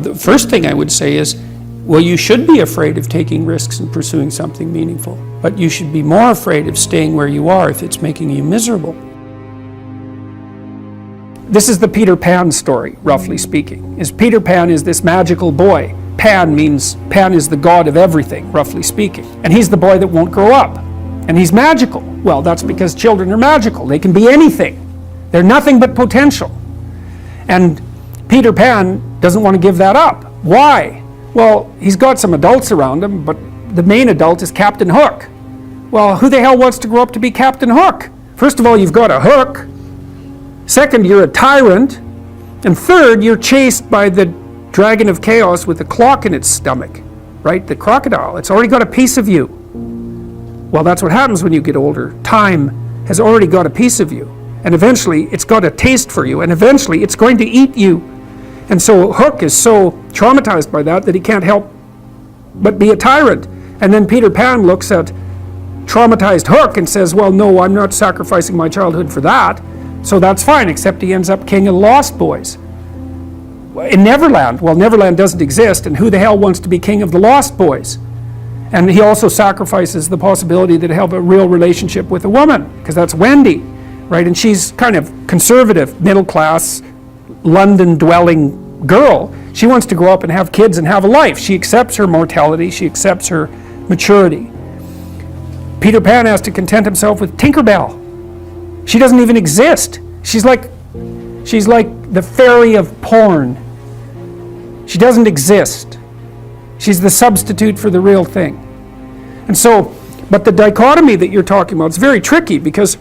The first thing I would say is, well, you should be afraid of taking risks and pursuing something meaningful, but you should be more afraid of staying where you are if it's making you miserable. This is the Peter Pan story, roughly speaking. Peter Pan is this magical boy. Pan is the god of everything, roughly speaking. And he's the boy that won't grow up. And he's magical. Well, that's because children are magical. They can be anything. They're nothing but potential. And Peter Pan doesn't want to give that up. Why? Well, he's got some adults around him, but the main adult is Captain Hook. Well, who the hell wants to grow up to be Captain Hook? First of all, you've got a hook. Second, you're a tyrant. And third, you're chased by the dragon of chaos with a clock in its stomach, right? The crocodile. It's already got a piece of you. Well, that's what happens when you get older. Time has already got a piece of you. And eventually, it's got a taste for you. And eventually, it's going to eat you. And so Hook is so traumatized by that he can't help but be a tyrant. And then Peter Pan looks at traumatized Hook and says, well, no, I'm not sacrificing my childhood for that. So that's fine, except he ends up king of the Lost Boys. In Neverland, well, Neverland doesn't exist, and who the hell wants to be king of the Lost Boys? And he also sacrifices the possibility that he'll have a real relationship with a woman, because that's Wendy, right? And she's kind of conservative, middle class, London-dwelling girl. She wants to grow up and have kids and have a life. She accepts her mortality. She accepts her maturity. Peter Pan has to content himself with Tinkerbell. She doesn't even exist. She's like the fairy of porn. She doesn't exist. She's the substitute for the real thing. And so, but the dichotomy that you're talking about is very tricky, because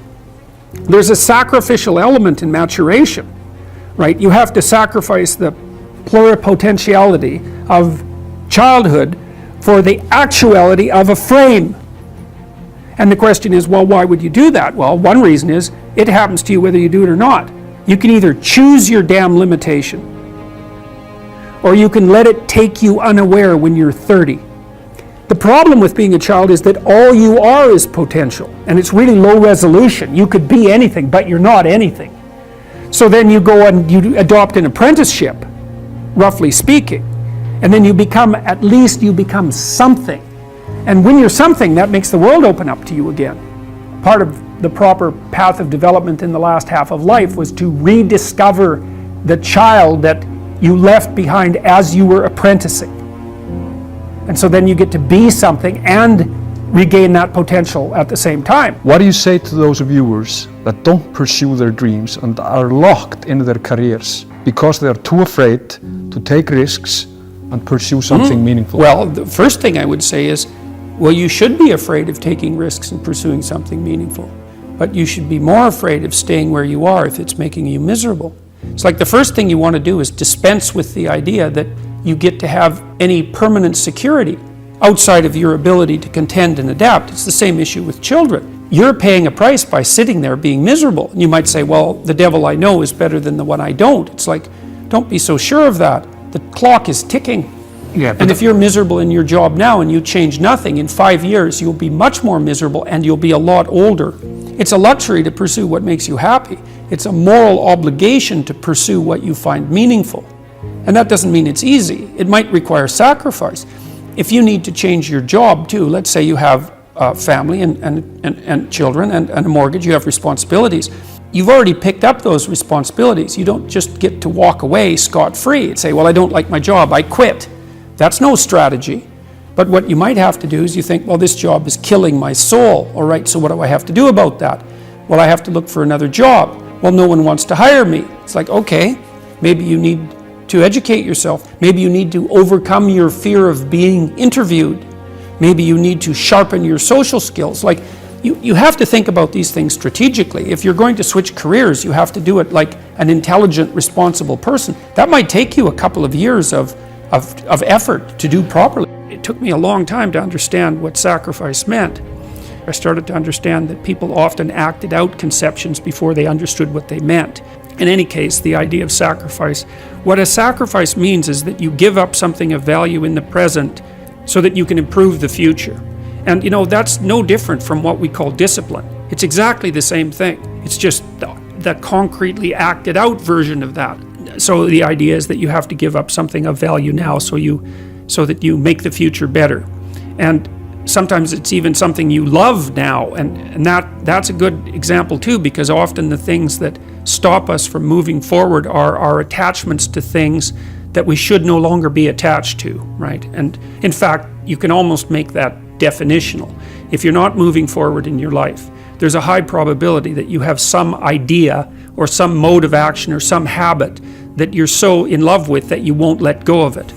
there's a sacrificial element in maturation. Right? You have to sacrifice the pluripotentiality of childhood for the actuality of a frame. And the question is, well, why would you do that? Well, one reason is it happens to you whether you do it or not. You can either choose your damn limitation, or you can let it take you unaware when you're 30. The problem with being a child is that all you are is potential, and it's really low resolution. You could be anything, but you're not anything. So then you go and you adopt an apprenticeship, roughly speaking, and then you become something. And when you're something, that makes the world open up to you again. Part of the proper path of development in the last half of life was to rediscover the child that you left behind as you were apprenticing. And so then you get to be something and regain that potential at the same time. What do you say to those viewers that don't pursue their dreams and are locked in their careers because they are too afraid to take risks and pursue something meaningful? Well, the first thing I would say is, well, you should be afraid of taking risks and pursuing something meaningful, but you should be more afraid of staying where you are if it's making you miserable. It's like the first thing you want to do is dispense with the idea that you get to have any permanent security outside of your ability to contend and adapt. It's the same issue with children. You're paying a price by sitting there being miserable. And you might say, well, the devil I know is better than the one I don't. It's like, don't be so sure of that. The clock is ticking. Yeah, and if you're miserable in your job now and you change nothing, in 5 years you'll be much more miserable and you'll be a lot older. It's a luxury to pursue what makes you happy. It's a moral obligation to pursue what you find meaningful. And that doesn't mean it's easy. It might require sacrifice. If you need to change your job too, let's say you have a family and children and a mortgage, you have responsibilities. You've already picked up those responsibilities. You don't just get to walk away scot-free and say, well, I don't like my job, I quit. That's no strategy. But what you might have to do is you think, well, this job is killing my soul. All right, so what do I have to do about that? Well, I have to look for another job. Well, no one wants to hire me. It's like, okay, maybe you need to educate yourself. Maybe you need to overcome your fear of being interviewed. Maybe you need to sharpen your social skills. Like, you have to think about these things strategically. If you're going to switch careers, you have to do it like an intelligent, responsible person. That might take you a couple of years of effort to do properly. It took me a long time to understand what sacrifice meant. I started to understand that people often acted out conceptions before they understood what they meant. In any case, the idea of sacrifice, what a sacrifice means is that you give up something of value in the present so that you can improve the future. And you know, that's no different from what we call discipline. It's exactly the same thing. It's just that concretely acted out version of that. So the idea is that you have to give up something of value now so that you make the future better. And sometimes it's even something you love now, and that's a good example too, because often the things that stop us from moving forward are our attachments to things that we should no longer be attached to, right? And in fact, you can almost make that definitional. If you're not moving forward in your life, there's a high probability that you have some idea or some mode of action or some habit that you're so in love with that you won't let go of it.